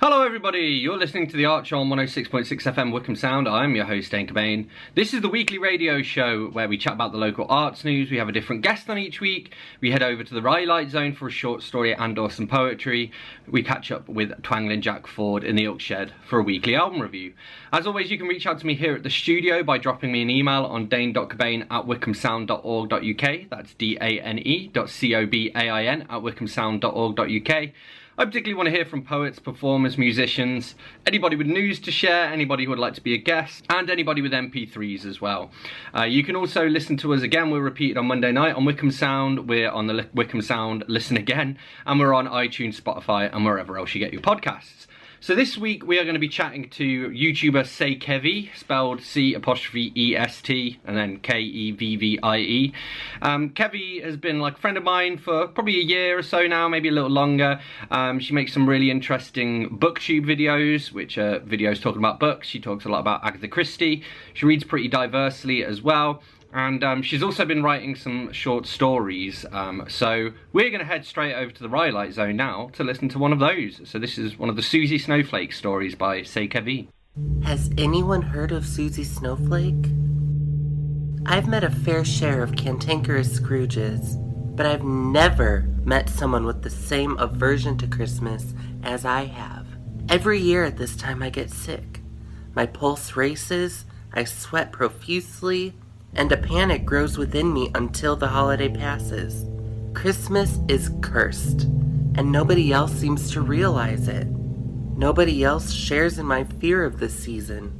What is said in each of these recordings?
Hello everybody, you're listening to The Arch on 106.6 FM Wickham Sound. I'm your host, Dane Cobain. This is the weekly radio show where we chat about the local arts news. We have a different guest on each week. We head over to the Rhylight Zone for a short story and or some poetry. We catch up with Twangling Jack Ford in the Ilk Shed for a weekly album review. As always, you can reach out to me here at the studio by dropping me an email on dane.cobain@wickhamsound.org.uk. That's dane.cobain@wickhamsound.org.uk. I particularly want to hear from poets, performers, musicians, anybody with news to share, anybody who would like to be a guest, and anybody with MP3s as well. You can also listen to us again. We're repeated on Monday night on Wickham Sound. We're on the Wickham Sound Listen Again, and we're on iTunes, Spotify, and wherever else you get your podcasts. So this week we are going to be chatting to YouTuber C'est Kevvie, spelled C''EST and then Kevvie. Kevvie has been like a friend of mine for probably a year or so now, maybe a little longer. She makes some really interesting booktube videos, which are videos talking about books. She talks a lot about Agatha Christie. She reads pretty diversely as well. And she's also been writing some short stories. So we're going to head straight over to the Rhylight Zone now to listen to one of those. So this is one of the Susie Snowflake stories by C'est Kevvie. Has anyone heard of Susie Snowflake? I've met a fair share of cantankerous Scrooges, but I've never met someone with the same aversion to Christmas as I have. Every year at this time I get sick. My pulse races, I sweat profusely, and a panic grows within me until the holiday passes. Christmas is cursed, and nobody else seems to realize it. Nobody else shares in my fear of this season,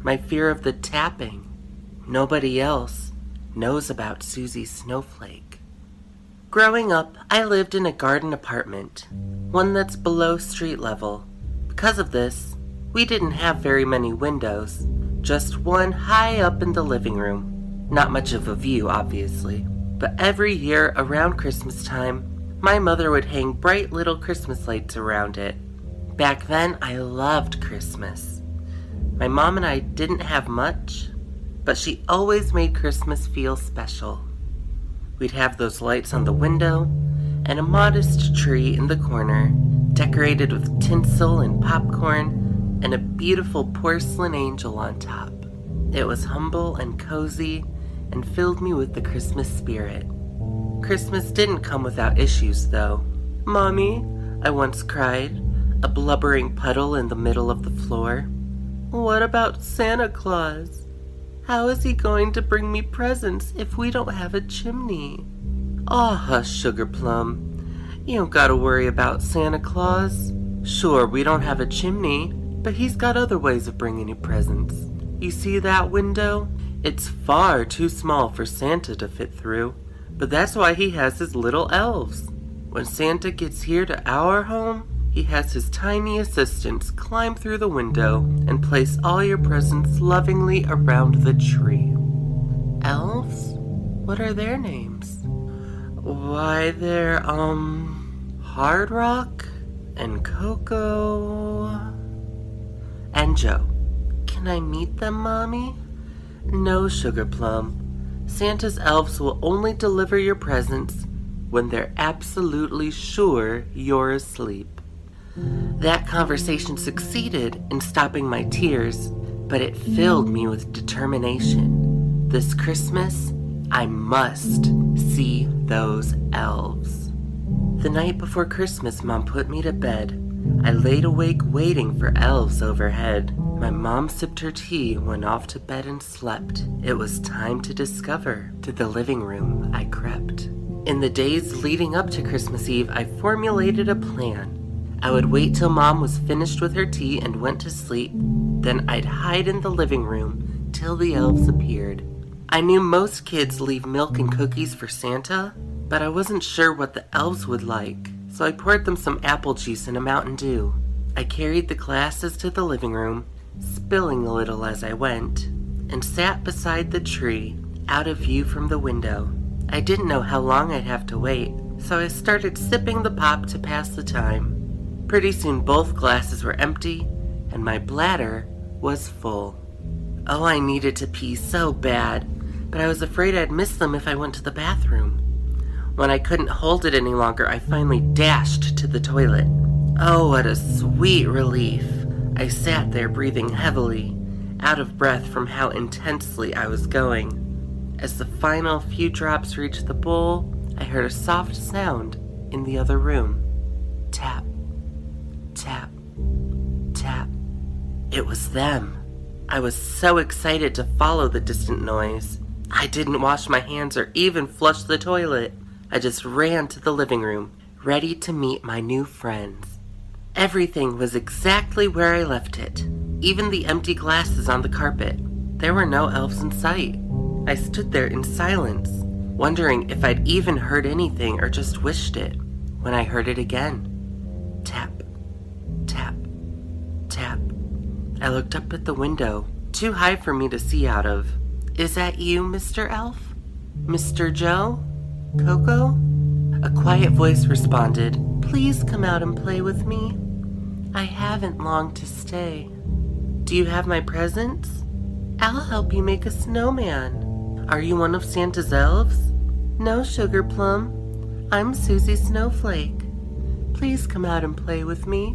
my fear of the tapping. Nobody else knows about Susie Snowflake. Growing up, I lived in a garden apartment, one that's below street level. Because of this, we didn't have very many windows, just one high up in the living room. Not much of a view, obviously, but every year around Christmas time, my mother would hang bright little Christmas lights around it. Back then, I loved Christmas. My mom and I didn't have much, but she always made Christmas feel special. We'd have those lights on the window, and a modest tree in the corner, decorated with tinsel and popcorn, and a beautiful porcelain angel on top. It was humble and cozy, and filled me with the Christmas spirit. Christmas didn't come without issues, though. "Mommy," I once cried, a blubbering puddle in the middle of the floor. "What about Santa Claus? How is he going to bring me presents if we don't have a chimney?" "Aw, hush, Sugar Plum. You don't gotta worry about Santa Claus. Sure, we don't have a chimney, but he's got other ways of bringing you presents. You see that window? It's far too small for Santa to fit through, but that's why he has his little elves. When Santa gets here to our home, he has his tiny assistants climb through the window and place all your presents lovingly around the tree." Elves? What are their names? Why, they're, Hard Rock and Coco and Joe. "Can I meet them, Mommy?" "No, Sugar Plum. Santa's elves will only deliver your presents when they're absolutely sure you're asleep." That conversation succeeded in stopping my tears, but it filled me with determination. This Christmas, I must see those elves. The night before Christmas, Mom put me to bed. I laid awake waiting for elves overhead. My mom sipped her tea, went off to bed and slept. It was time to discover. To the living room I crept. In the days leading up to Christmas Eve, I formulated a plan. I would wait till Mom was finished with her tea and went to sleep. Then I'd hide in the living room till the elves appeared. I knew most kids leave milk and cookies for Santa, but I wasn't sure what the elves would like. So I poured them some apple juice and a Mountain Dew. I carried the glasses to the living room, spilling a little as I went, and sat beside the tree, out of view from the window. I didn't know how long I'd have to wait, so I started sipping the pop to pass the time. Pretty soon both glasses were empty, and my bladder was full. Oh, I needed to pee so bad, but I was afraid I'd miss them if I went to the bathroom. When I couldn't hold it any longer, I finally dashed to the toilet. Oh, what a sweet relief. I sat there breathing heavily, out of breath from how intensely I was going. As the final few drops reached the bowl, I heard a soft sound in the other room. Tap, tap, tap. It was them. I was so excited to follow the distant noise. I didn't wash my hands or even flush the toilet. I just ran to the living room, ready to meet my new friends. Everything was exactly where I left it, even the empty glasses on the carpet. There were no elves in sight. I stood there in silence, wondering if I'd even heard anything or just wished it, when I heard it again. Tap, tap, tap. I looked up at the window, too high for me to see out of. Is that you, Mr. Elf? Mr. Joe? Coco? A quiet voice responded, Please come out and play with me. I haven't long to stay. Do you have my presents? I'll help you make a snowman. Are you one of Santa's elves? No, Sugar Plum. I'm Susie Snowflake. Please come out and play with me.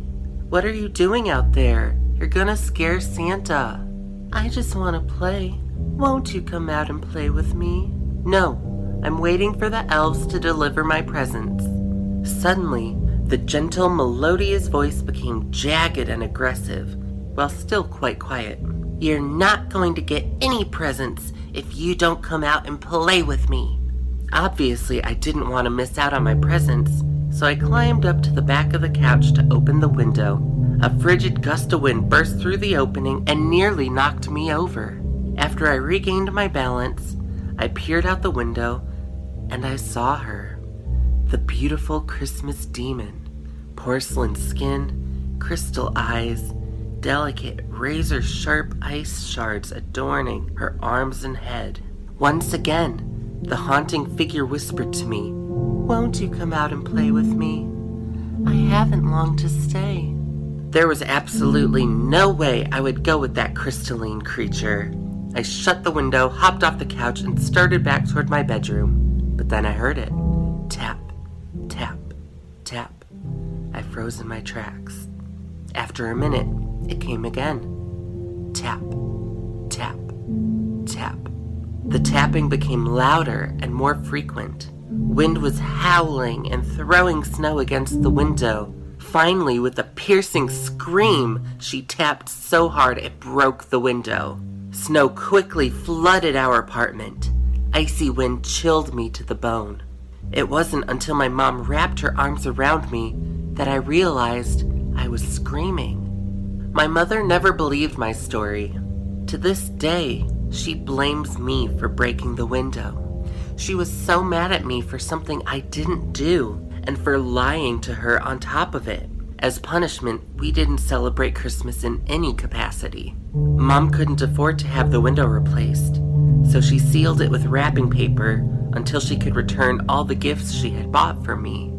What are you doing out there? You're gonna scare Santa. I just want to play. Won't you come out and play with me? No, I'm waiting for the elves to deliver my presents. Suddenly, the gentle, melodious voice became jagged and aggressive, while still quite quiet. You're not going to get any presents if you don't come out and play with me. Obviously, I didn't want to miss out on my presents, so I climbed up to the back of the couch to open the window. A frigid gust of wind burst through the opening and nearly knocked me over. After I regained my balance, I peered out the window and I saw her. The beautiful Christmas demon. Porcelain skin, crystal eyes, delicate razor-sharp ice shards adorning her arms and head. Once again, the haunting figure whispered to me, Won't you come out and play with me? I haven't long to stay. There was absolutely no way I would go with that crystalline creature. I shut the window, hopped off the couch, and started back toward my bedroom. But then I heard it. Tap, tap, tap. I froze in my tracks. After a minute, it came again. Tap, tap, tap. The tapping became louder and more frequent. Wind was howling and throwing snow against the window. Finally, with a piercing scream, she tapped so hard it broke the window. Snow quickly flooded our apartment. Icy wind chilled me to the bone. It wasn't until my mom wrapped her arms around me that I realized I was screaming. My mother never believed my story. To this day, she blames me for breaking the window. She was so mad at me for something I didn't do and for lying to her on top of it. As punishment, we didn't celebrate Christmas in any capacity. Mom couldn't afford to have the window replaced, so she sealed it with wrapping paper until she could return all the gifts she had bought for me.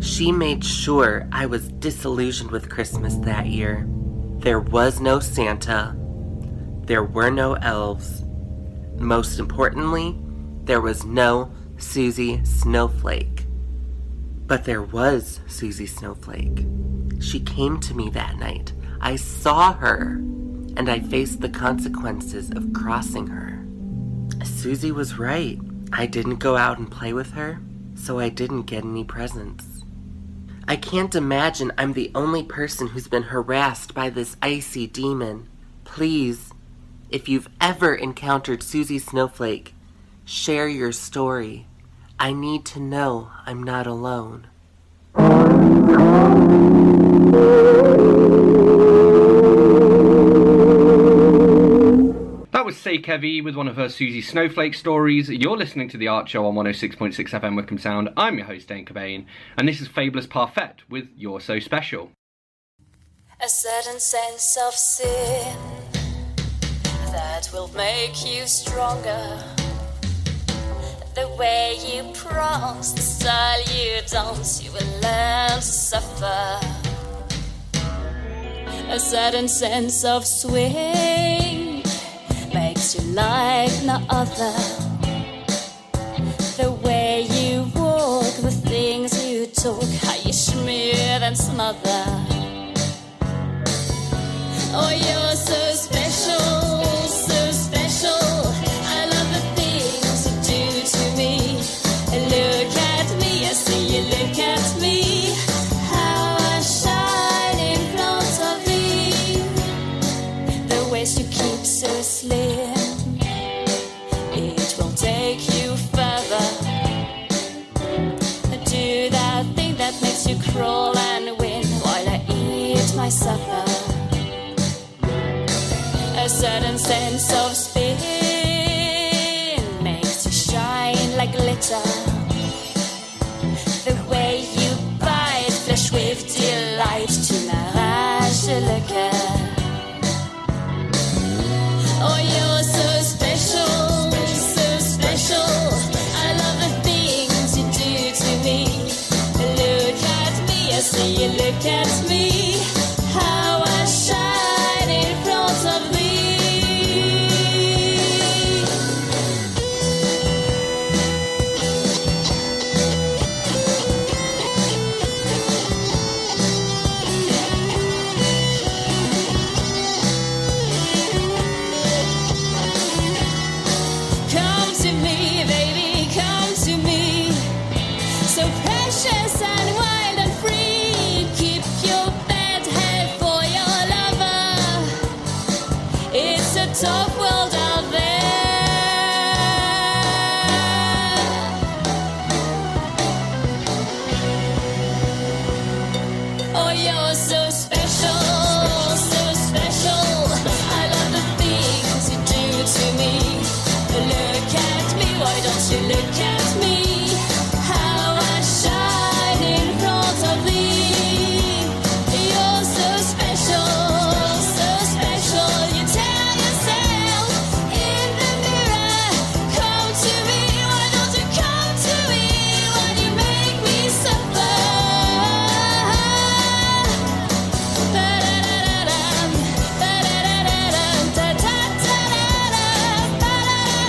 She made sure I was disillusioned with Christmas that year. There was no Santa. There were no elves. Most importantly, there was no Susie Snowflake. But there was Susie Snowflake. She came to me that night. I saw her, and I faced the consequences of crossing her. Susie was right. I didn't go out and play with her, so I didn't get any presents. I can't imagine I'm the only person who's been harassed by this icy demon. Please, if you've ever encountered Susie Snowflake, share your story. I need to know I'm not alone. That was C'est Kevvie with one of her Susie Snowflake stories. You're listening to The Art Show on 106.6 FM Wickham Sound. I'm your host, Dane Cobain, and this is Fabulous Parfait with You're So Special. A certain sense of sin that will make you stronger. The way you prance, the style you dance, you will learn to suffer. A certain sense of swing makes you like no other. The way you walk, the things you talk, how you schmear than some other. Oh, you're so special, so special. I love the things you do to me. Look at me, I see you look at me. How I shine in front of thee. The waist you keep so slim, it will take you further. Do that thing that makes you crawl and win while I eat my supper. A certain sense of spin makes you shine like glitter. The way you bite flesh with delight to m'arrache le cœur. Oh, you're so special, so special. I love the things you do to me. Look at me, I see you look at me. How I shine in front of thee. Come to me, baby, come to me. So precious and wild and free. Keep your bed head for your lover. It's a tough world out there. Oh, you're so special, so special. I love the things you do to me. Look at me, why don't you look at me? How I shine in front of thee. You're so special, so special. You tell yourself in the mirror, come to me, why don't you come to me? Why do you make me suffer? Ba-da-da-da-dum, ba-da-da-da-dum, da-da-da-da-dum, ba-da-da-da,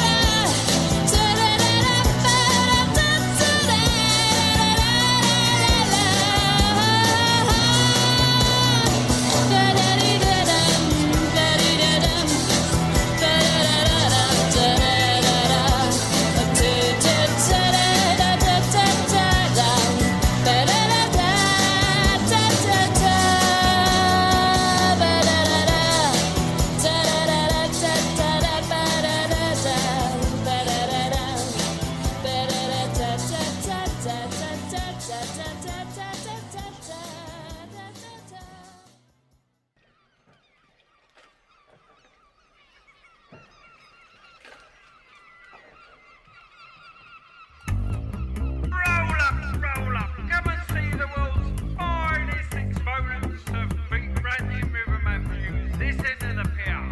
Roll up, come and see the world's finest exponents of big brand new rhythm and blues. This end of the pier.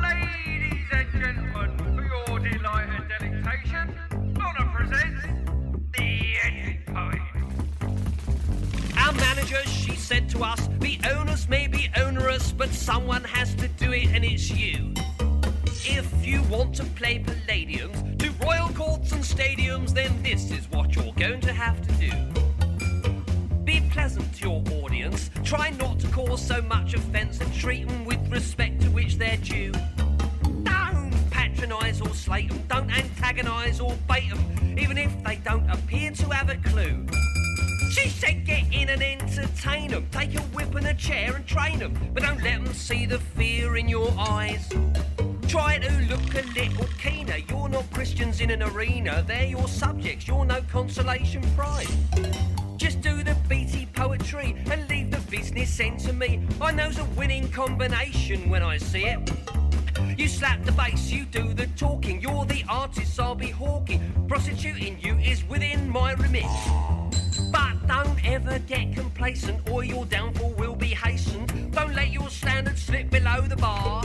Ladies and gentlemen, for your delight and delectation, Donna presents the Ending Poet. Our manager, she said to us, the onus may be onerous, but someone has to do it and it's you. If you want to play Palladiums to royal courts and stadiums, then this is what you're going to have to do. Be pleasant to your audience, try not to cause so much offence and treat them with respect to which they're due. Don't patronise or slate them, don't antagonise or bait them, even if they don't appear to have a clue. She said get in and entertain them, take a whip and a chair and train them, but don't let them see the fear in your eyes. Try to look a little keener, you're not Christians in an arena, they're your subjects, you're no consolation prize. Just do the beaty poetry and leave the business end to me. I know's a winning combination when I see it. You slap the bass, you do the talking, you're the artist, I'll be hawking. Prostituting you is within my remit. But don't ever get complacent or your downfall will be hastened. Don't let your standards slip below the bar.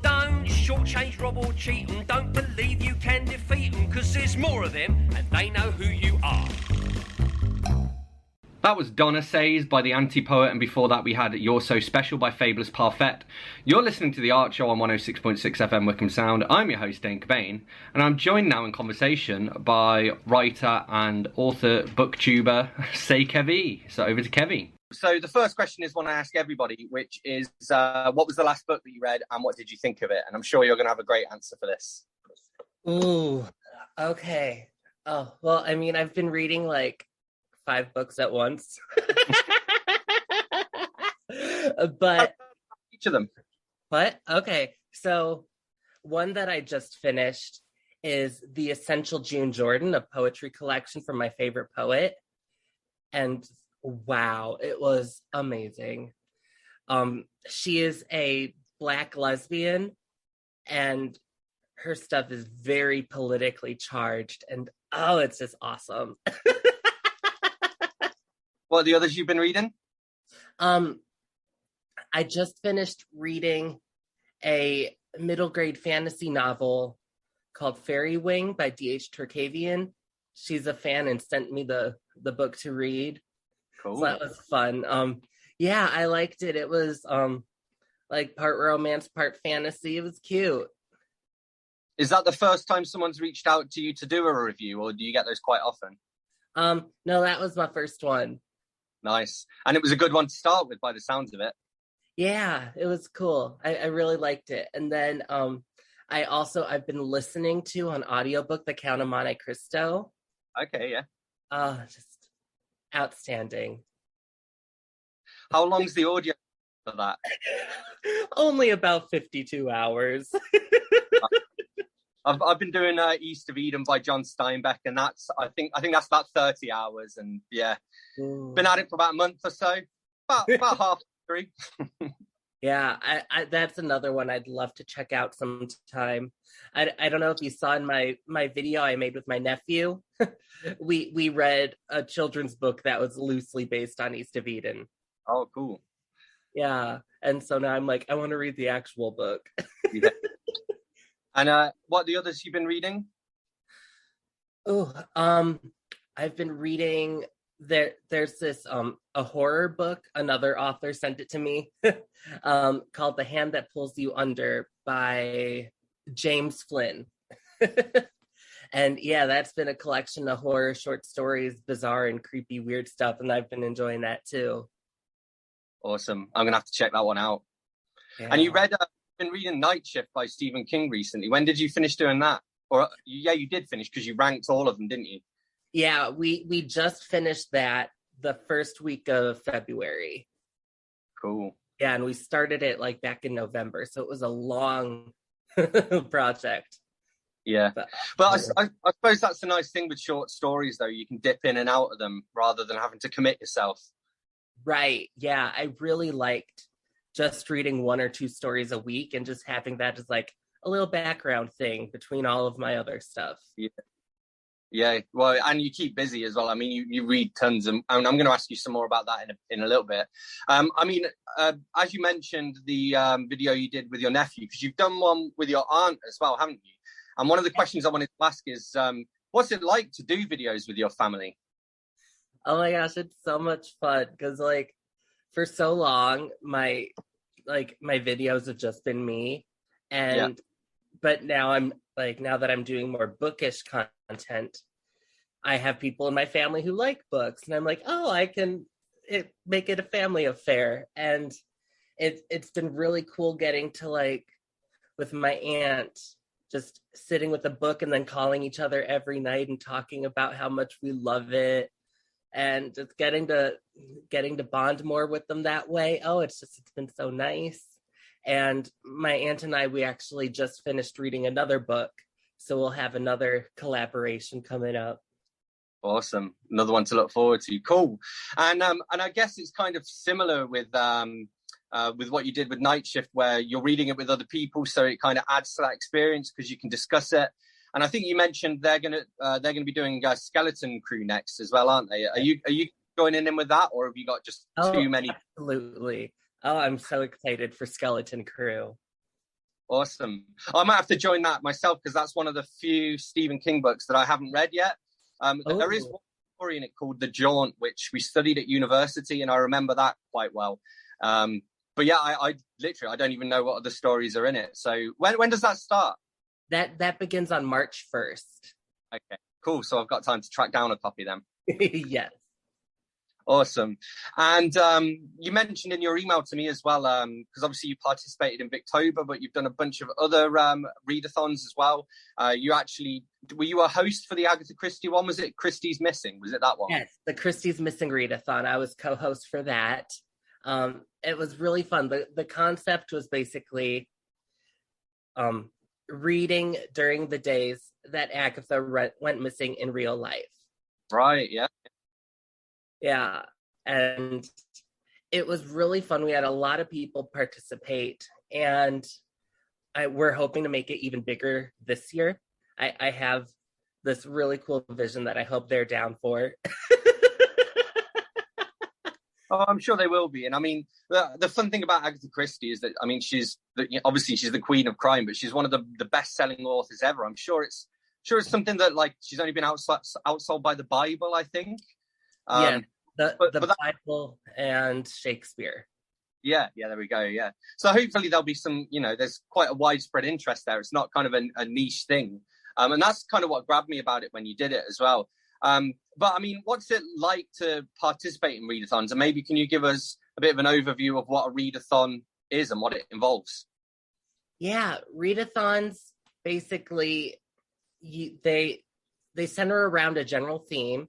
Don't shortchange, rob or cheat them. Don't believe you can defeat them, cause there's more of them and they know who you are. That was Donna Says by The Anti-Poet, and before that we had You're So Special by Fabulous Parfait. You're listening to The Art Show on 106.6 FM Wickham Sound. I'm your host, Dane Cobain, and I'm joined now in conversation by writer and author, booktuber, C'est Kevvie. So over to Kevvie. So the first question is one I ask everybody, which is, what was the last book that you read and what did you think of it? And I'm sure you're going to have a great answer for this. Ooh, okay. Oh, well, I mean, I've been reading like 5 books at once. But each of them. What? Okay. So one that I just finished is The Essential June Jordan, a poetry collection from my favorite poet. And wow, it was amazing. She is a Black lesbian and her stuff is very politically charged, and oh, it's just awesome. What are the others you've been reading? I just finished reading a middle grade fantasy novel called Fairy Wing by D.H. Turkavian. She's a fan and sent me the book to read. Cool. So that was fun. Yeah, I liked it. It was like part romance, part fantasy. It was cute. Is that the first time someone's reached out to you to do a review, or do you get those quite often? No, that was my first one. Nice. And it was a good one to start with by the sounds of it. Yeah, it was cool. I really liked it. And then I've been listening to on audiobook The Count of Monte Cristo. Okay, yeah. Just outstanding. How long's the audio for that? Only about 52 hours. I've been doing East of Eden by John Steinbeck, and that's I think that's about 30 hours, and yeah, been at it for about a month or so, about half three. Yeah, I that's another one I'd love to check out sometime. I don't know if you saw in my video I made with my nephew. we read a children's book that was loosely based on East of Eden. Oh, cool. Yeah, and so now I'm like, I want to read the actual book. Yeah. And what are the others you've been reading? Oh, I've been reading there's this a horror book, another author sent it to me, called The Hand That Pulls You Under by James Flynn. And yeah, that's been a collection of horror short stories, bizarre and creepy weird stuff, and I've been enjoying that too. Awesome. I'm gonna have to check that one out. Yeah. And you been reading Night Shift by Stephen King recently. When did you finish doing that? Or yeah, you did finish because you ranked all of them, didn't you? Yeah, we just finished that the first week of February. Cool. Yeah, and we started it like back in November, so it was a long project. Yeah, but I suppose that's the nice thing with short stories, though. You can dip in and out of them rather than having to commit yourself. Right. Yeah, I really liked just reading 1 or 2 stories a week and just having that as like a little background thing between all of my other stuff. Yeah. Well, and you keep busy as well. I mean, you read tons, and I'm going to ask you some more about that in a little bit. I mean, as you mentioned, the video you did with your nephew, because you've done one with your aunt as well, haven't you? And one of the questions I wanted to ask is, what's it like to do videos with your family? Oh my gosh, it's so much fun because like for so long my videos have just been me, and but now now that I'm doing more bookish content, I have people in my family who like books, and I'm like, oh, I can make it a family affair. And it's been really cool getting to like with my aunt just sitting with a book and then calling each other every night and talking about how much we love it, and just getting to bond more with them that way. Oh, it's been so nice. And my aunt and I, we actually just finished reading another book, so we'll have another collaboration coming up. Awesome. Another one to look forward to. Cool. And I guess it's kind of similar with what you did with Night Shift, where you're reading it with other people, so it kind of adds to that experience because you can discuss it. And I think you mentioned they're gonna be doing Skeleton Crew next as well, aren't they? Are you joining in with that, or have you got just too many? Absolutely. Oh, I'm so excited for Skeleton Crew. Awesome. I might have to join that myself because that's one of the few Stephen King books that I haven't read yet. There is story in it called The Jaunt, which we studied at university, and I remember that quite well. But yeah, I literally, I don't even know what other stories are in it. So when does that start? That begins on March 1st. Okay, cool. So I've got time to track down a copy then. Yes. Awesome. And you mentioned in your email to me as well, because obviously you participated in Victober, but you've done a bunch of other readathons as well. Were you a host for the Agatha Christie one? Was it Christie's Missing? Was it that one? Yes, the Christie's Missing readathon. I was co-host for that. It was really fun. The concept was basically reading during the days that Agatha went missing in real life. Right, yeah. Yeah, and it was really fun. We had a lot of people participate, and we're hoping to make it even bigger this year. I have this really cool vision that I hope they're down for. Oh, I'm sure they will be. And I mean, the fun thing about Agatha Christie is that, I mean, obviously she's the queen of crime, but she's one of the best-selling authors ever. I'm sure it's something that, like, she's only been outsold by the Bible, I think. The Bible and Shakespeare. Yeah, there we go. Yeah. So hopefully there'll be some, there's quite a widespread interest there. It's not kind of a niche thing. And that's kind of what grabbed me about it when you did it as well. But I mean, what's it like to participate in readathons? And maybe can you give us a bit of an overview of what a readathon is and what it involves? Yeah, readathons, basically, they center around a general theme.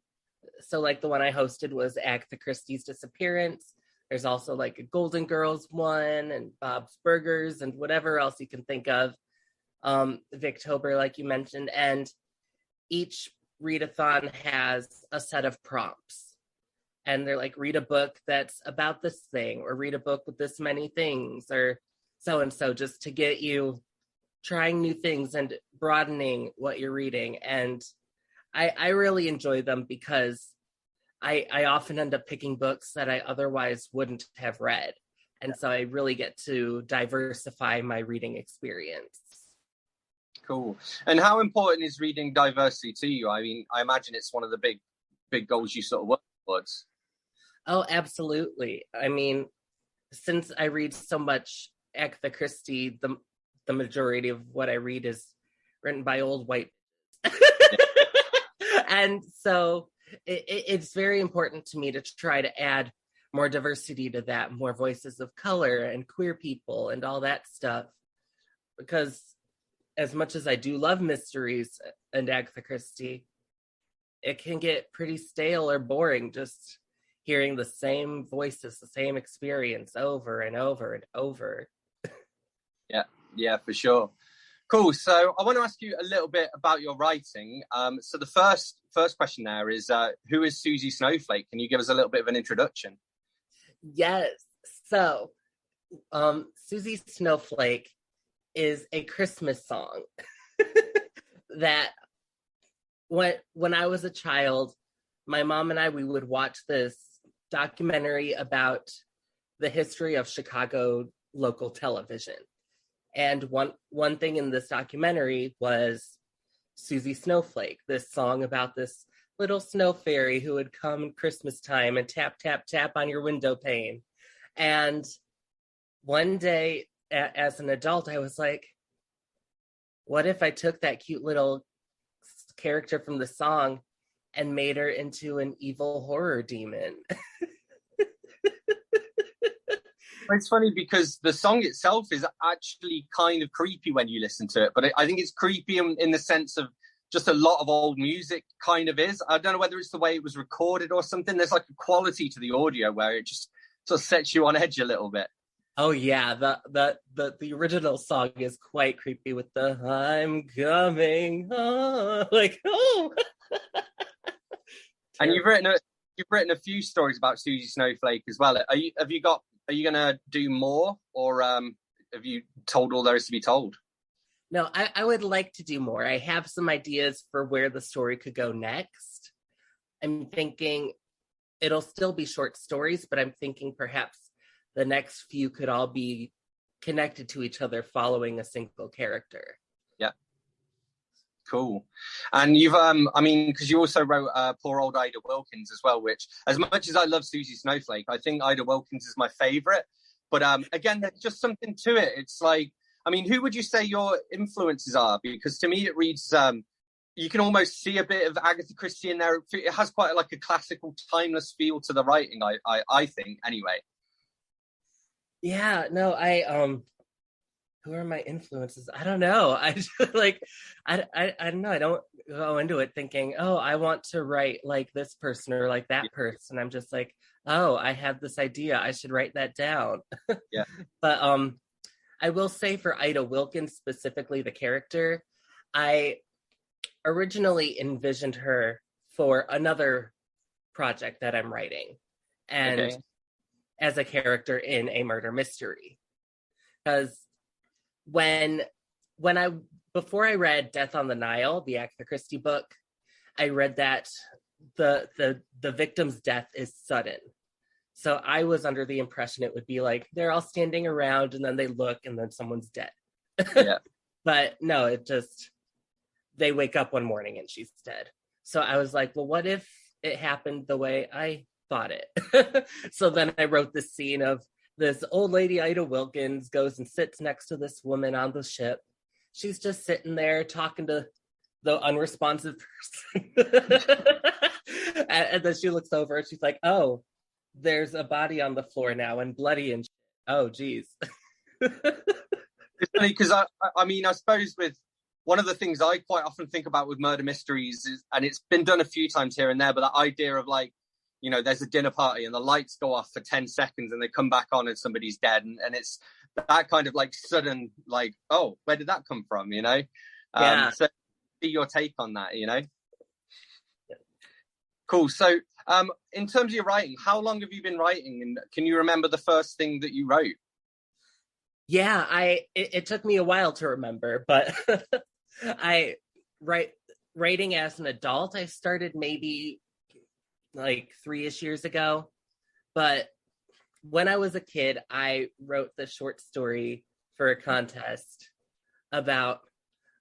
So like the one I hosted was Agatha Christie's disappearance. There's also like a Golden Girls one and Bob's Burgers and whatever else you can think of. Victober, like you mentioned. And each readathon has a set of prompts. And they're like, read a book that's about this thing, or read a book with this many things, or so-and-so, just to get you trying new things and broadening what you're reading. And I really enjoy them because I often end up picking books that I otherwise wouldn't have read. And so I really get to diversify my reading experience. Cool. And how important is reading diversity to you? I mean, I imagine it's one of the big goals you sort of work towards. Oh, absolutely. I mean, since I read so much Agatha Christie, the majority of what I read is written by old white. And so it's very important to me to try to add more diversity to that, more voices of color and queer people and all that stuff. Because as much as I do love mysteries and Agatha Christie, it can get pretty stale or boring just hearing the same voices, the same experience over and over and over. Yeah, for sure. Cool. So I want to ask you a little bit about your writing. So the first question there is, who is Susie Snowflake? Can you give us a little bit of an introduction? Yes. So Susie Snowflake is a Christmas song that when I was a child, my mom and I, we would watch this documentary about the history of Chicago local television. And one thing in this documentary was Susie Snowflake, this song about this little snow fairy who would come Christmas time and tap, tap, tap on your window pane. And one day, as an adult, I was like, what if I took that cute little character from the song and made her into an evil horror demon? It's funny because the song itself is actually kind of creepy when you listen to it, but I think it's creepy in the sense of just a lot of old music kind of is. I don't know whether it's the way it was recorded or something. There's like a quality to the audio where it just sort of sets you on edge a little bit. Oh yeah, the original song is quite creepy with the "I'm coming," like oh. And you've written a few stories about Susie Snowflake as well. Are you gonna do more, or have you told all there is to be told? No, I would like to do more. I have some ideas for where the story could go next. I'm thinking it'll still be short stories, but I'm thinking perhaps the next few could all be connected to each other following a single character. Yeah. Cool. And you've, I mean, because you also wrote Poor Old Ida Wilkins as well, which, as much as I love Susie Snowflake, I think Ida Wilkins is my favorite. But again, there's just something to it. It's like, I mean, who would you say your influences are? Because to me, it reads, you can almost see a bit of Agatha Christie in there. It has quite like a classical, timeless feel to the writing, I think, anyway. Yeah, no, who are my influences? I don't know. I just, like, I don't know. I don't go into it thinking, oh, I want to write like this person or like that person. I'm just like, oh, I have this idea. I should write that down. Yeah. But I will say for Ida Wilkins, specifically the character, I originally envisioned her for another project that I'm writing. And as a character in a murder mystery. Because before I read Death on the Nile, the Agatha Christie book, I read that the victim's death is sudden. So I was under the impression it would be like they're all standing around and then they look and then someone's dead. Yeah. But no, it just, they wake up one morning and she's dead. So I was like, well, what if it happened the way I thought it? So then I wrote this scene of this old lady, Ida Wilkins, goes and sits next to this woman on the ship. She's just sitting there talking to the unresponsive person. And then she looks over and she's like, oh, there's a body on the floor now and bloody and oh, geez. It's funny because I mean, I suppose with one of the things I quite often think about with murder mysteries is, and it's been done a few times here and there, but that idea of like, you know, there's a dinner party and the lights go off for 10 seconds and they come back on and somebody's dead. And it's that kind of like sudden, like, oh, where did that come from? You know? So see your take on that, you know? Cool. So in terms of your writing, how long have you been writing? And can you remember the first thing that you wrote? Yeah, it took me a while to remember, but writing as an adult, I started maybe like 3-ish years ago. But when I was a kid, I wrote the short story for a contest about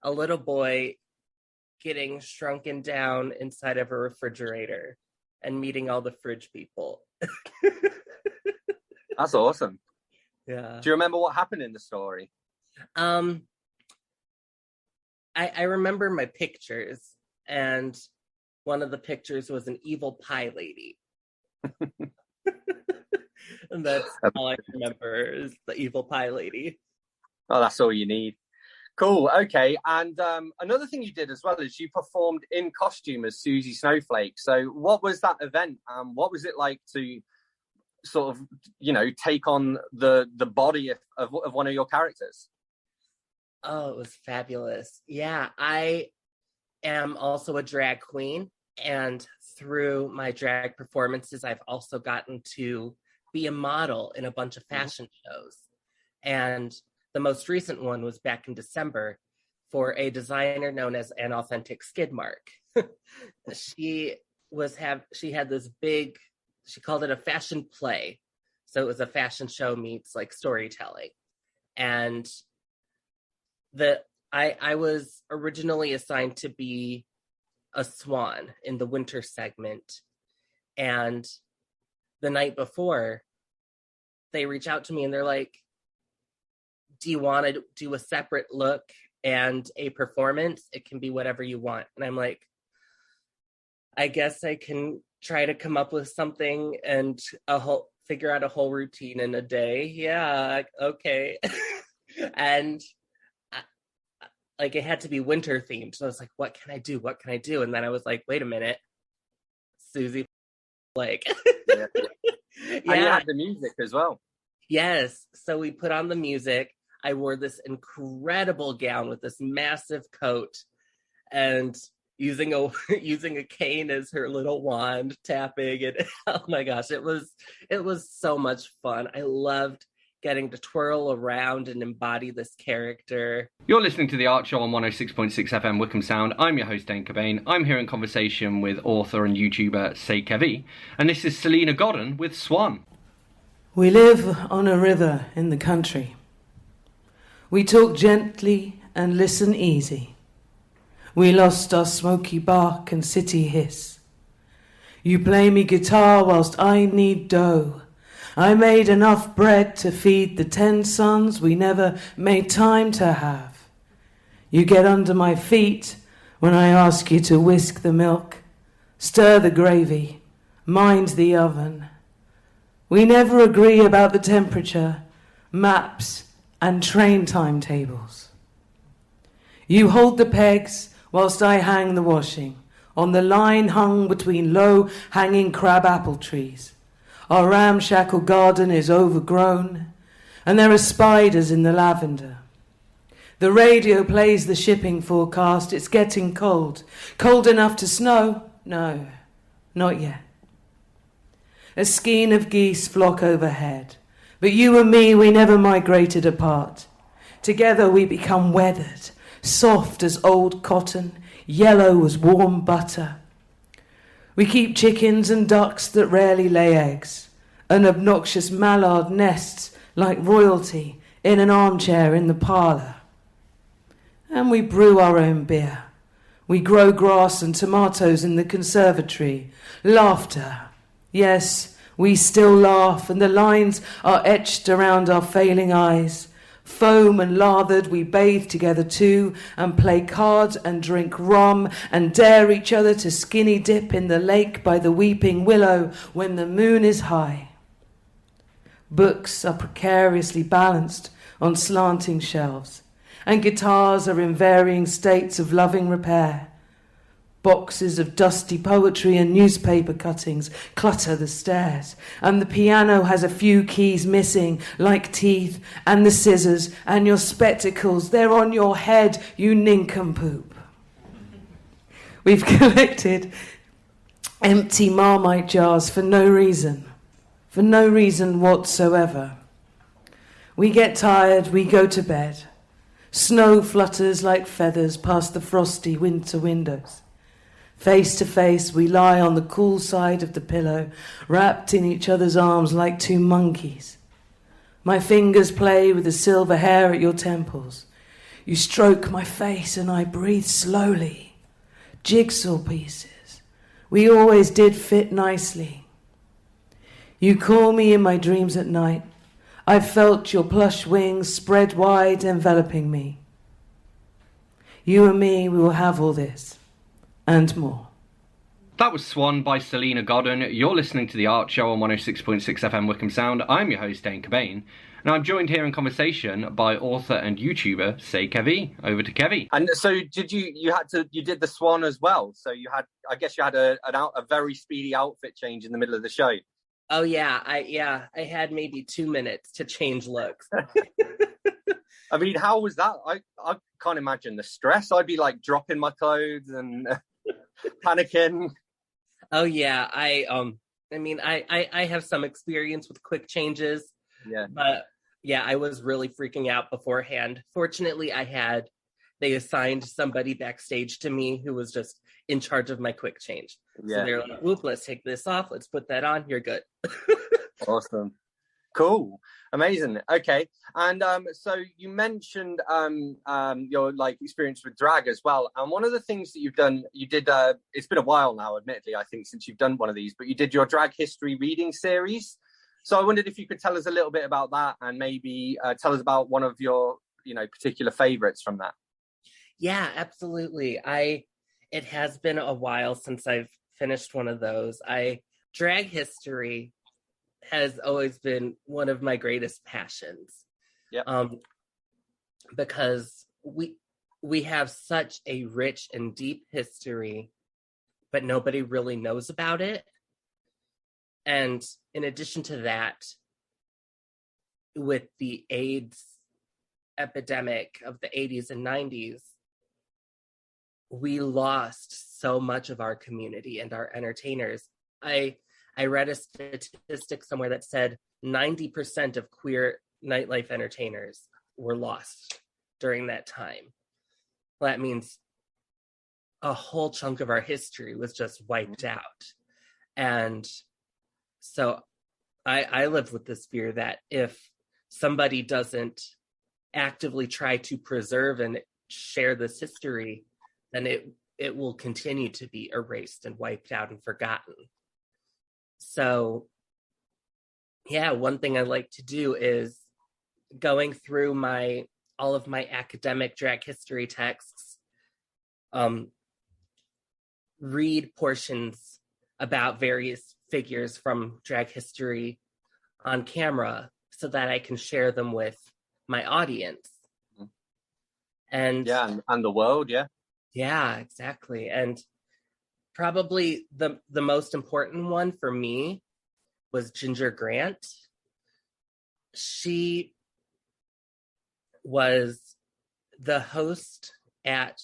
a little boy getting shrunken down inside of a refrigerator and meeting all the fridge people. That's awesome. Yeah. Do you remember what happened in the story? I remember my pictures, and one of the pictures was an evil pie lady. And that's all I remember is the evil pie lady. Oh, that's all you need. Cool. Okay. And another thing you did as well is you performed in costume as Susie Snowflake. So what was that event? What was it like to sort of, you know, take on the body of one of your characters? Oh, it was fabulous. Yeah, I am also a drag queen. And through my drag performances, I've also gotten to be a model in a bunch of fashion shows. And the most recent one was back in December for a designer known as An Authentic Skid Mark. She had this big, she called it a fashion play. So it was a fashion show meets like storytelling. And I was originally assigned to be a swan in the winter segment. And the night before, they reach out to me and they're like, do you want to do a separate look and a performance? It can be whatever you want. And I'm like, I guess I can try to come up with something and figure out a whole routine in a day. Yeah, okay. And like it had to be winter themed. So I was like, what can I do? What can I do? And then I was like, wait a minute, Susie, like, yeah. And you had the music as well. Yes. So we put on the music. I wore this incredible gown with this massive coat and using a cane as her little wand, tapping it. Oh my gosh, it was so much fun. I loved getting to twirl around and embody this character. You're listening to The Art Show on 106.6 FM Wickham Sound. I'm your host, Dane Cobain. I'm here in conversation with author and YouTuber C'est Kevvie, and this is Selena Godden with Swan. We live on a river in the country. We talk gently and listen easy. We lost our smoky bark and city hiss. You play me guitar whilst I knead dough. I made enough bread to feed the 10 sons we never made time to have. You get under my feet when I ask you to whisk the milk, stir the gravy, mind the oven. We never agree about the temperature, maps, and train timetables. You hold the pegs whilst I hang the washing on the line hung between low-hanging crab apple trees. Our ramshackle garden is overgrown, and there are spiders in the lavender. The radio plays the shipping forecast. It's getting cold. Cold enough to snow? No, not yet. A skein of geese flock overhead, but you and me, we never migrated apart. Together we become weathered, soft as old cotton, yellow as warm butter. We keep chickens and ducks that rarely lay eggs. An obnoxious mallard nests like royalty in an armchair in the parlour. And we brew our own beer. We grow grass and tomatoes in the conservatory. Laughter. Yes, we still laugh, and the lines are etched around our failing eyes. Foam and lathered, we bathe together too, and play cards and drink rum, and dare each other to skinny dip in the lake by the weeping willow when the moon is high. Books are precariously balanced on slanting shelves, and guitars are in varying states of loving repair. Boxes of dusty poetry and newspaper cuttings clutter the stairs, and the piano has a few keys missing, like teeth, and the scissors, and your spectacles, they're on your head, you nincompoop. We've collected empty Marmite jars for no reason whatsoever. We get tired, we go to bed. Snow flutters like feathers past the frosty winter windows. Face to face, we lie on the cool side of the pillow, wrapped in each other's arms like two monkeys. My fingers play with the silver hair at your temples. You stroke my face and I breathe slowly. Jigsaw pieces. We always did fit nicely. You call me in my dreams at night. I've felt your plush wings spread wide, enveloping me. You and me, we will have all this. And more. That was Swan by Selena Godden. You're listening to The Art Show on 106.6 FM Wickham Sound. I'm your host, Dane Cobain, and I'm joined here in conversation by author and YouTuber C'est Kevvie. Over to Kevvie. And so you did the Swan as well. So I guess you had a very speedy outfit change in the middle of the show. Oh yeah, I had maybe 2 minutes to change looks. I mean, how was that? I can't imagine the stress. I'd be like dropping my clothes and panicking. Oh yeah, I have some experience with quick changes. Yeah. But yeah, I was really freaking out beforehand. Fortunately, they assigned somebody backstage to me who was just in charge of my quick change. Yeah. So they're like, whoop, let's take this off. Let's put that on. You're good. Awesome. Cool. Amazing. Okay. And so you mentioned your experience with drag as well. And one of the things that you did, it's been a while now, admittedly, I think, since you've done one of these, but you did your drag history reading series. So I wondered if you could tell us a little bit about that and maybe tell us about one of your, particular favorites from that. Yeah, absolutely. It has been a while since I've finished one of those. Drag history has always been one of my greatest passions. Yeah. Because we have such a rich and deep history, but nobody really knows about it. And in addition to that, with the AIDS epidemic of the 80s and 90s, we lost so much of our community and our entertainers. I read a statistic somewhere that said 90% of queer nightlife entertainers were lost during that time. Well, that means a whole chunk of our history was just wiped out. And so I live with this fear that if somebody doesn't actively try to preserve and share this history, then it will continue to be erased and wiped out and forgotten. So yeah, one thing I like to do is going through all of my academic drag history texts, read portions about various figures from drag history on camera so that I can share them with my audience. And the world, yeah, exactly. And probably the most important one for me was Ginger Grant. She was the host at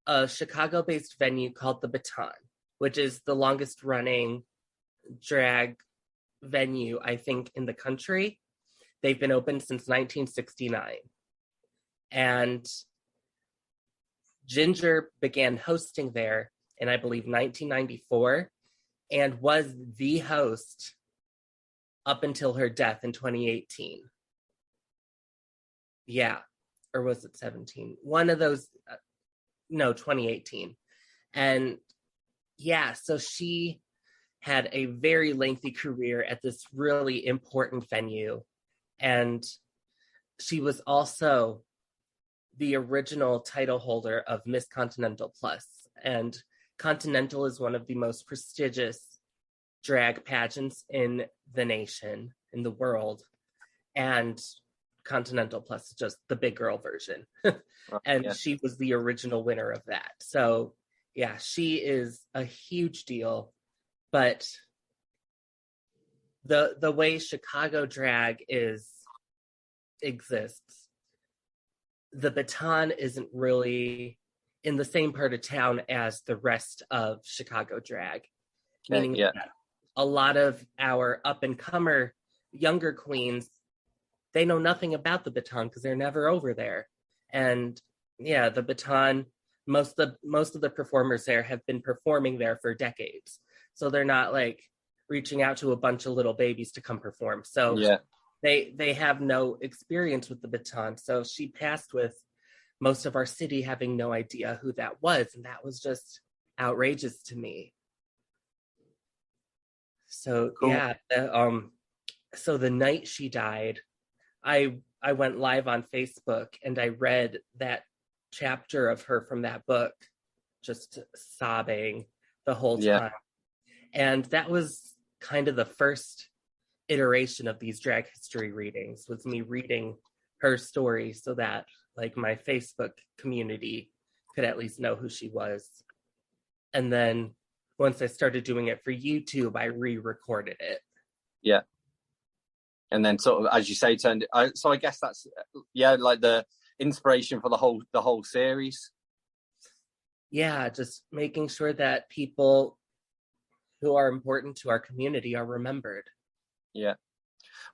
a Chicago-based venue called The Baton, which is the longest running drag venue, I think, in the country. They've been open since 1969. And Ginger began hosting there in, I believe, 1994, and was the host up until her death in 2018. Yeah, or was it 17? One of those, no, 2018. And yeah, so she had a very lengthy career at this really important venue. And she was also the original title holder of Miss Continental Plus. And Continental is one of the most prestigious drag pageants in the nation, in the world. And Continental Plus is just the big girl version. And she was the original winner of that. So yeah, she is a huge deal. But the way Chicago drag exists, the Baton isn't really in the same part of town as the rest of Chicago drag. Meaning that a lot of our up-and-comer younger queens, they know nothing about the Baton because they're never over there. And yeah, the Baton, most of the performers there have been performing there for decades. So they're not like reaching out to a bunch of little babies to come perform. So they have no experience with the Baton. So she passed with most of our city having no idea who that was. And that was just outrageous to me. So cool. So the night she died, I went live on Facebook and I read that chapter of her from that book, just sobbing the whole time. And that was kind of the first iteration of these drag history readings, was me reading her story so that like my Facebook community could at least know who she was. And then once I started doing it for YouTube, I re-recorded it. Yeah. And then sort of, as you say, so I guess that's, like the inspiration for the whole series. Yeah, just making sure that people who are important to our community are remembered. Yeah.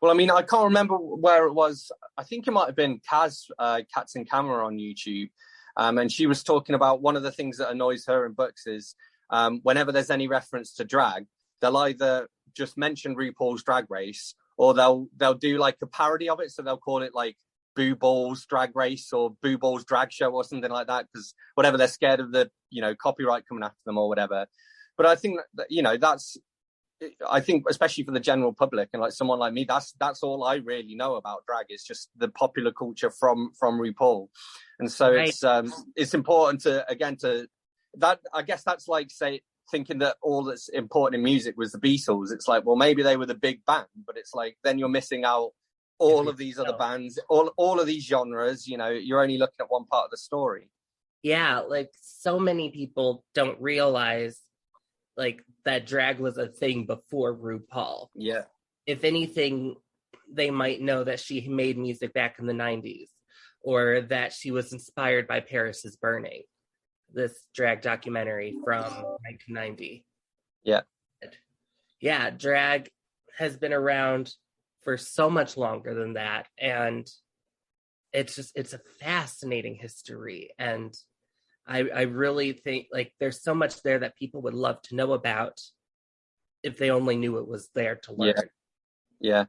Well, I mean, I can't remember where it was. I think it might have been Kaz, Cats and Camera on YouTube. And she was talking about one of the things that annoys her in books is whenever there's any reference to drag, they'll either just mention RuPaul's Drag Race, or they'll do like a parody of it. So they'll call it like Boo Ball's Drag Race or Boo Ball's Drag Show or something like that, because whatever, they're scared of the, copyright coming after them or whatever. But I think that, I think especially for the general public and like someone like me, that's all I really know about drag, is just the popular culture from RuPaul. And so it's important to that, I guess that's like, say, thinking that all that's important in music was the Beatles. It's like, well, maybe they were the big band, but it's like, then you're missing out all of these other bands, all of these genres, you're only looking at one part of the story. Yeah, like so many people don't realize like that drag was a thing before RuPaul. Yeah. If anything, they might know that she made music back in the 90s, or that she was inspired by Paris is Burning, this drag documentary from 1990. Yeah. Yeah, drag has been around for so much longer than that. And it's a fascinating history. And I really think like there's so much there that people would love to know about if they only knew it was there to learn. Yeah.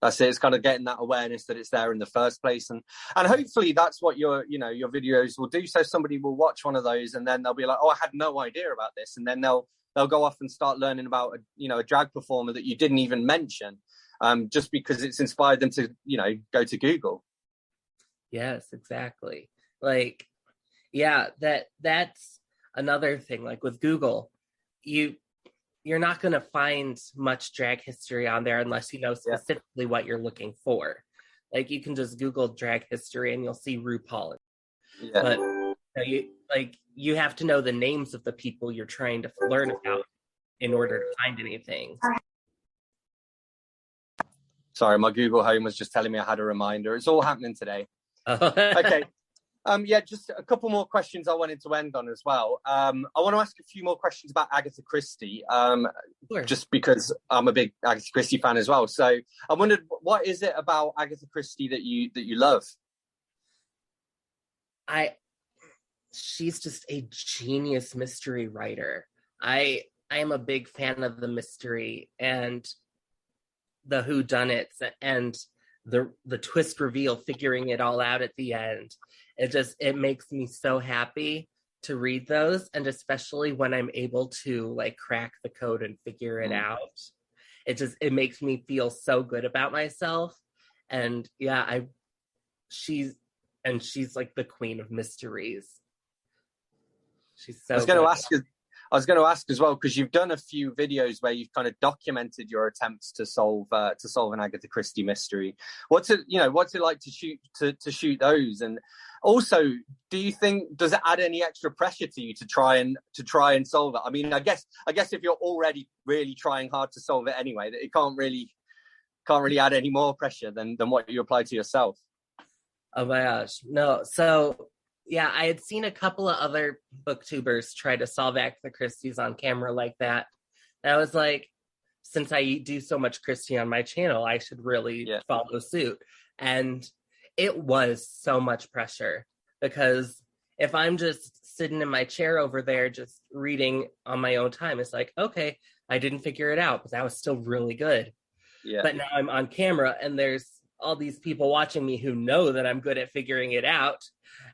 That's it. It's kind of getting that awareness that it's there in the first place, and hopefully that's what your videos will do. So somebody will watch one of those, and then they'll be like, "Oh, I had no idea about this," and then they'll go off and start learning about a drag performer that you didn't even mention, just because it's inspired them to go to Google. Yes, exactly. Like, yeah, that's another thing. Like with Google, you're not going to find much drag history on there unless you know specifically what you're looking for. Like you can just Google drag history and you'll see RuPaul. Yeah. But you have to know the names of the people you're trying to learn about in order to find anything. Sorry, my Google Home was just telling me I had a reminder. It's all happening today. Okay. Just a couple more questions I wanted to end on as well. I want to ask a few more questions about Agatha Christie, sure. Just because I'm a big Agatha Christie fan as well. So I wondered, what is it about Agatha Christie that you love? She's just a genius mystery writer. I am a big fan of the mystery and the whodunits and the twist reveal, figuring it all out at the end. It makes me so happy to read those, and especially when I'm able to like crack the code and figure it out. It makes me feel so good about myself. And yeah, she's like the queen of mysteries. She's so I was going to ask as well, because you've done a few videos where you've kind of documented your attempts to solve an Agatha Christie mystery. What's it like to shoot those? And also, does it add any extra pressure to you to try and solve it? I mean, I guess if you're already really trying hard to solve it anyway, that it can't really add any more pressure than what you apply to yourself. Oh my gosh, no. So yeah, I had seen a couple of other booktubers try to solve Agatha Christie's on camera like that. And I was like, since I do so much Christie on my channel, I should really follow suit. And it was so much pressure, because if I'm just sitting in my chair over there just reading on my own time, it's like, okay, I didn't figure it out, but that was still really good. Yeah. But now I'm on camera and there's all these people watching me who know that I'm good at figuring it out,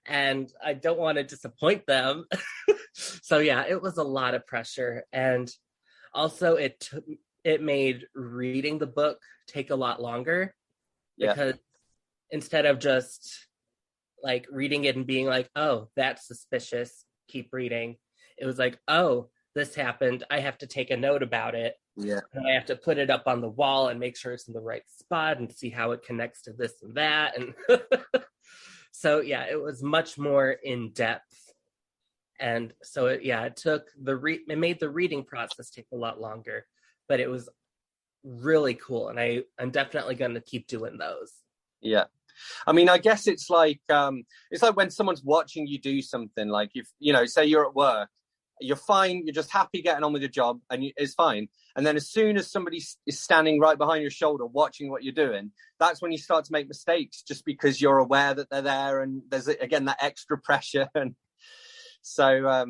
and I don't want to disappoint them. So yeah, it was a lot of pressure. And also it made reading the book take a lot longer, because instead of just like reading it and being like, oh, that's suspicious, keep reading, it was like, oh, this happened, I have to take a note about it. Yeah. And I have to put it up on the wall and make sure it's in the right spot and see how it connects to this and that. And so, yeah, it was much more in depth. And so, it made the reading process take a lot longer, but it was really cool. And I'm definitely going to keep doing those. Yeah. I mean, I guess it's like when someone's watching you do something, like if, say you're at work, you're fine, you're just happy getting on with your job, and it's fine. And then as soon as somebody is standing right behind your shoulder watching what you're doing, that's when you start to make mistakes, just because you're aware that they're there, and there's again that extra pressure. And so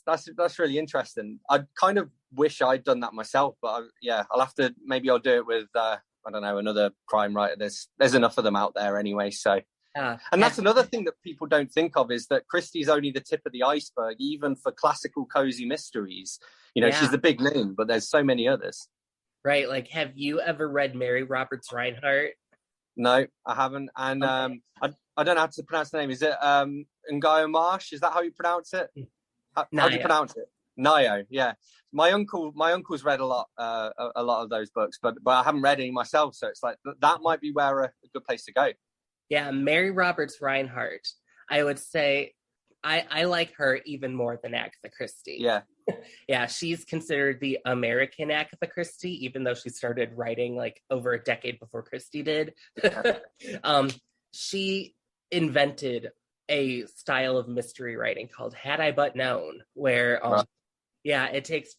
that's really interesting. I kind of wish I'd done that myself, but I'll have to, maybe I'll do it with I don't know, another crime writer. There's enough of them out there anyway. So and that's another thing that people don't think of, is that Christie's only the tip of the iceberg, even for classical cozy mysteries. She's the big name, but there's so many others. Right. Like, have you ever read Mary Roberts Reinhardt? No, I haven't. And okay. I don't know how to pronounce the name. Is it Ngaio Marsh? Is that how you pronounce it? How do you pronounce it? Ngaio, yeah. My uncle's read a lot of those books, but I haven't read any myself. So it's like that might be where a good place to go. Yeah, Mary Roberts Reinhardt. I would say I like her even more than Agatha Christie. Yeah. Yeah, she's considered the American Agatha Christie, even though she started writing like over a decade before Christie did. She invented a style of mystery writing called Had I But Known, where it takes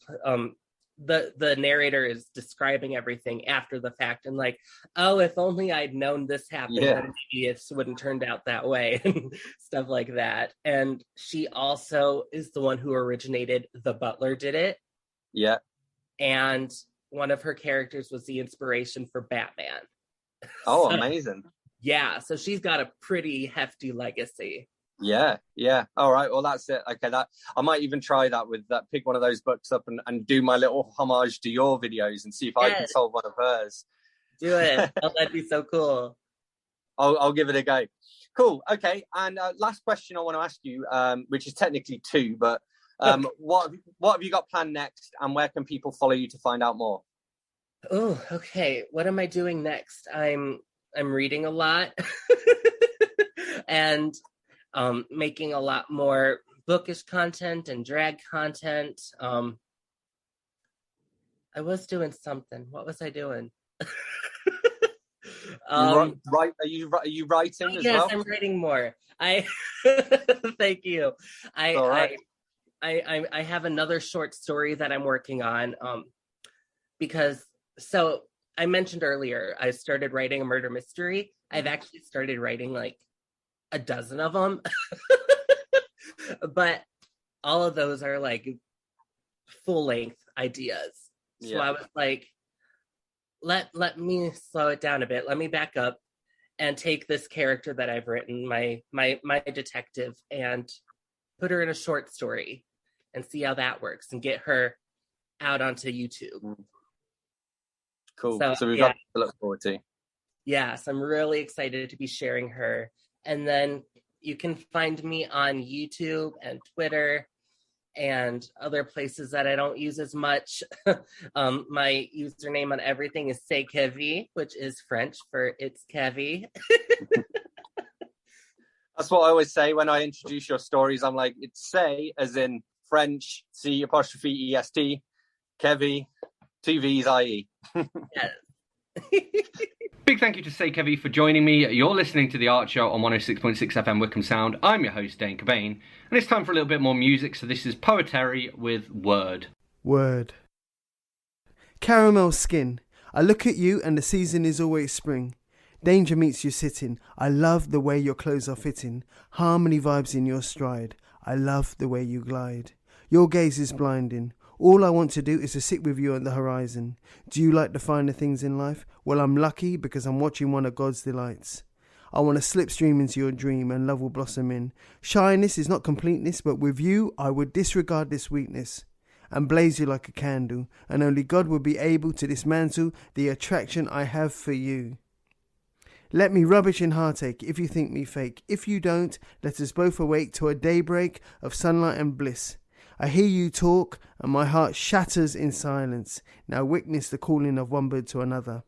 the narrator is describing everything after the fact, and like, oh, if only I'd known this happened, then maybe it wouldn't turned out that way, and stuff like that. And she also is the one who originated The Butler Did It. Yeah. And one of her characters was the inspiration for Batman. Oh, So, amazing. yeah, so she's got a pretty hefty legacy. Yeah. All right. Well, that's it. Okay, that I might even try that with that. Pick one of those books up and do my little homage to your videos and see if I can Yes. solve one of hers. Do it. Oh, that'd be so cool. I'll give it a go. Cool. Okay. And last question I want to ask you, which is technically two, but what have you got planned next, and where can people follow you to find out more? Oh, okay. What am I doing next? I'm reading a lot and making a lot more bookish content and drag content. I was doing something. What was I doing? Right? Are you writing as yes, well? I'm writing more. I thank you. I have another short story that I'm working on. Because so I mentioned earlier, I started writing a murder mystery. I've actually started writing like a dozen of them, but all of those are like full length ideas. So I was like, let me slow it down a bit. Let me back up and take this character that I've written, my detective, and put her in a short story and see how that works and get her out onto YouTube. Cool. So we've got to look forward to. Yes, I'm really excited to be sharing her. And then you can find me on YouTube and Twitter and other places that I don't use as much. My username on everything is C'est Kevvie, which is French for It's Kevvie. That's what I always say when I introduce your stories. I'm like, it's say as in French, C''EST, Kevvie, 2 V's, I-E. Yes. Big thank you to C'est Kevvie for joining me. You're listening to The Art Show on 106.6 FM Wickham Sound. I'm your host, Dane Cobain, and it's time for a little bit more music, so this is Poetry with Word. Word. Caramel skin. I look at you and the season is always spring. Danger meets you sitting. I love the way your clothes are fitting. Harmony vibes in your stride. I love the way you glide. Your gaze is blinding. All I want to do is to sit with you on the horizon. Do you like the finer things in life? Well, I'm lucky because I'm watching one of God's delights. I want to slipstream into your dream and love will blossom in. Shyness is not completeness, but with you, I would disregard this weakness and blaze you like a candle, and only God will be able to dismantle the attraction I have for you. Let me rubbish in heartache if you think me fake. If you don't, let us both awake to a daybreak of sunlight and bliss. I hear you talk, and my heart shatters in silence. Now witness the calling of one bird to another.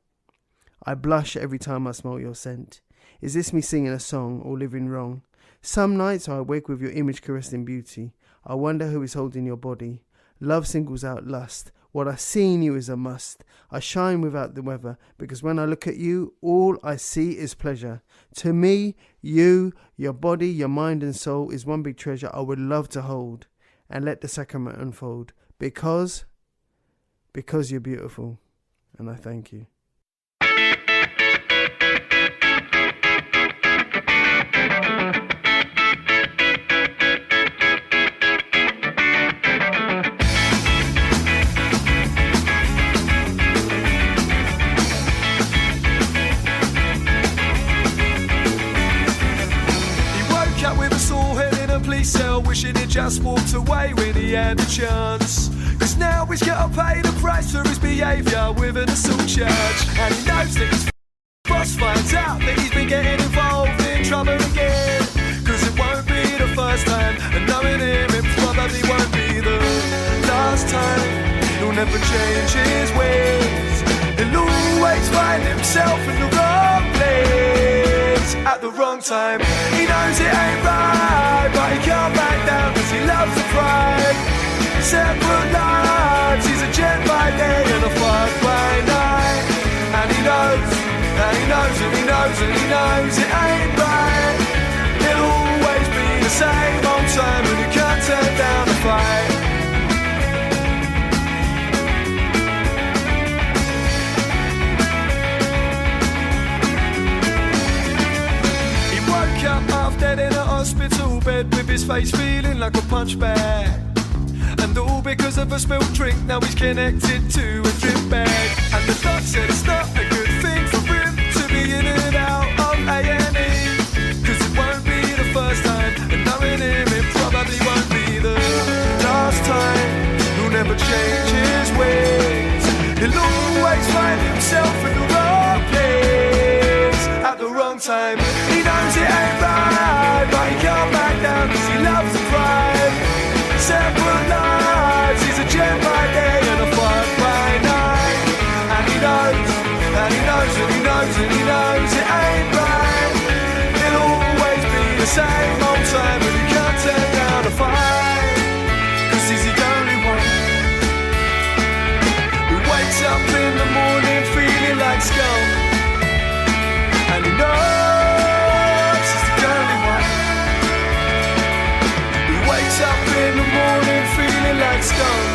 I blush every time I smell your scent. Is this me singing a song or living wrong? Some nights I awake with your image caressed in beauty. I wonder who is holding your body. Love singles out lust. What I see in you is a must. I shine without the weather, because when I look at you, all I see is pleasure. To me, you, your body, your mind and soul is one big treasure I would love to hold. And let the sacrament unfold, because you're beautiful, and I thank you. Cell, wishing he just walked away when he had a chance. Cause now he's gotta pay the price for his behaviour with an assault charge. And he knows that his boss finds out that he's been getting involved in trouble again. Cause it won't be the first time, and knowing him, it probably won't be the last time. He'll never change his ways. He'll always find himself in the wrong place at the wrong time. He knows it ain't right, but he can't back down cause he loves the pride. Separate lives, he's a gent by day and a fuck by night. And he knows, and he knows, and he knows, and he knows it ain't right. It'll always be the same old time, and he can't turn down the fight. Dead in a hospital bed with his face feeling like a punch bag. And all because of a spilled drink, now he's connected to a drip bag. And the doc said it's not a good thing for him to be be in and out of A&E. Cause it won't be the first time, and knowing him, it probably won't be the last time. He'll never change his ways. He'll always find himself in the wrong place at the wrong time. He knows it ain't right, but he can't back down cause he loves to thrive. Separate lives, he's a gem by day and a fire by night. And he knows, and he knows, and he knows, and he knows it ain't right. It'll always be the same old time, and he can't turn down a fight. Cause he's the only one who wakes up in the morning feeling like scum. And he knows he's the only one who wakes up in the morning feeling like scum.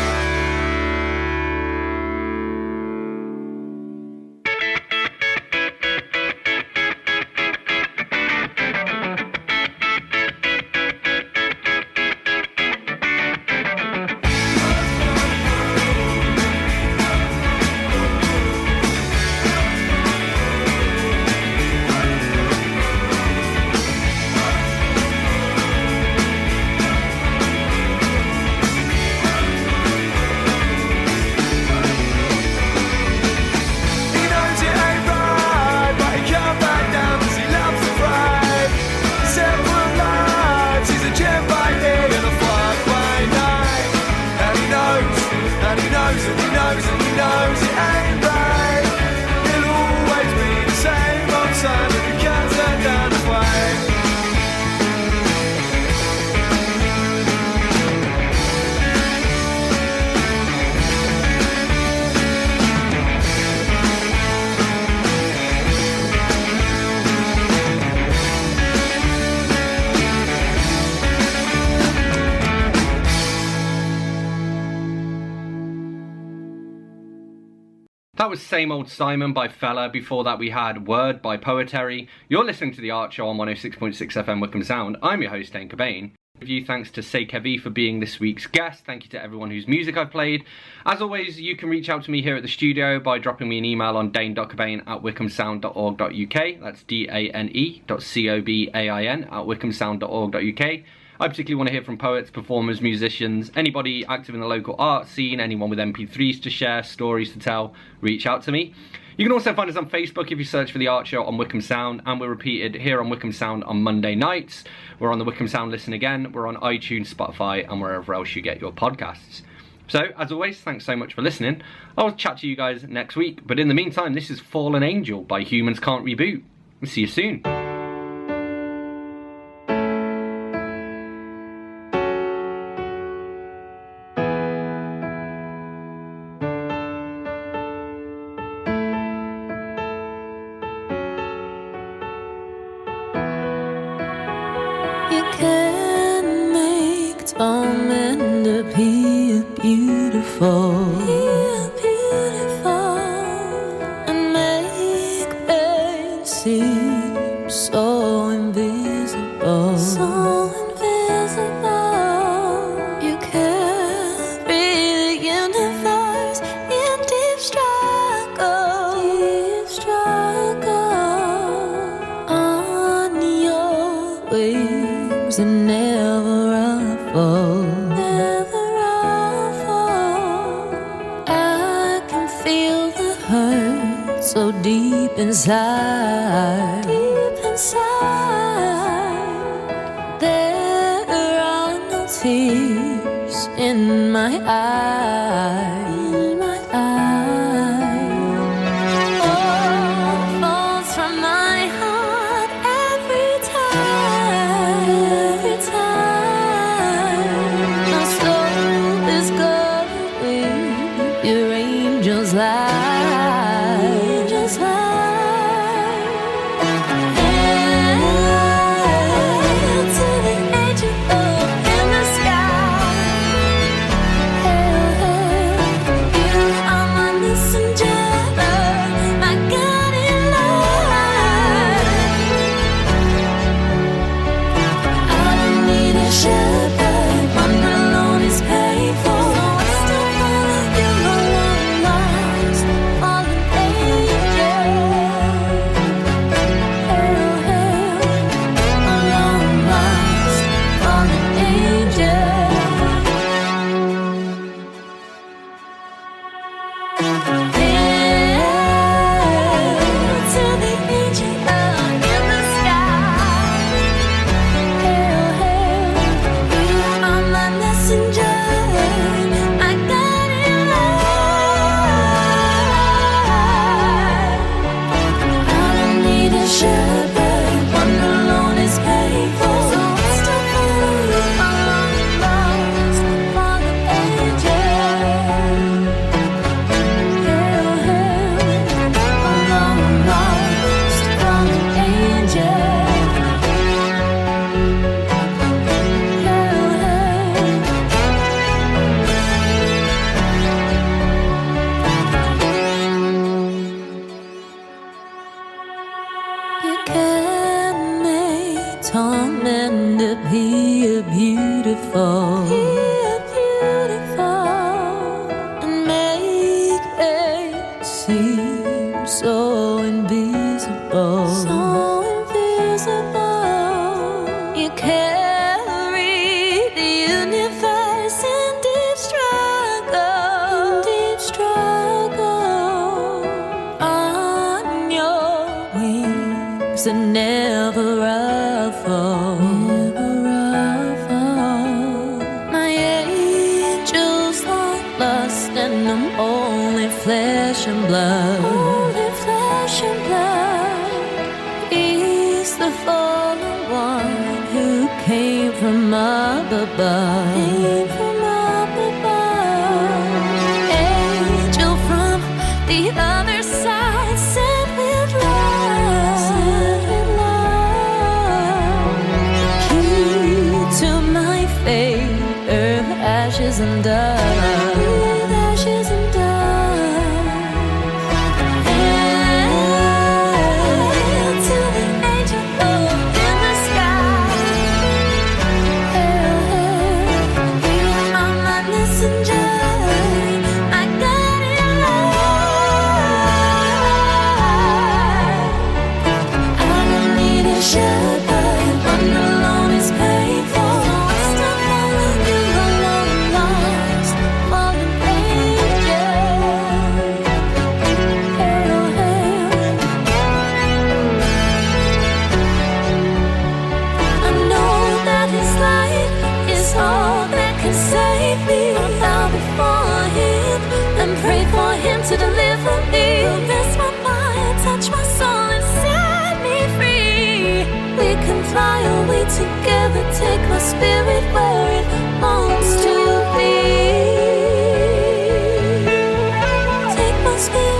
That was Same Old Simon by Fella. Before that we had Word by Poetry. You're listening to The Art Show on 106.6 FM Wickham Sound. I'm your host, Dane Cobain. Thanks to C'est Kevvie for being this week's guest. Thank you to everyone whose music I've played. As always, you can reach out to me here at the studio by dropping me an email on dane.cobain@wickhamsound.org.uk. That's dane.cobain@wickhamsound.org.uk. I particularly want to hear from poets, performers, musicians, anybody active in the local art scene, anyone with MP3s to share, stories to tell, reach out to me. You can also find us on Facebook if you search for The Art Show on Wickham Sound, and we're repeated here on Wickham Sound on Monday nights. We're on the Wickham Sound Listen Again, we're on iTunes, Spotify, and wherever else you get your podcasts. So, as always, thanks so much for listening. I'll chat to you guys next week, but in the meantime, this is Fallen Angel by Humans Can't Reboot. See you soon. You can make torment appear beautiful, and make pain seem so invisible, You carry the universe in deep struggle, on your wings and never unfold. I can feel the hurt so deep inside. There are no tears in my eyes. All falls from my heart every time. My soul is covered with your angel's light. To the angel up in the sky. Hey, hey. torment appear beautiful, and make it seem so invisible, You carry the universe in deep struggle, on your wings and never ruffle. My angel's not lust, and I'm only flesh and blood. He's the fallen one who came from up above. Angel from the other side, sent with love. Key to my fate, earth, ashes and dust. To deliver me, rest my mind, touch my soul and set me free. We can fly away together, take my spirit where it longs to be. Take my spirit.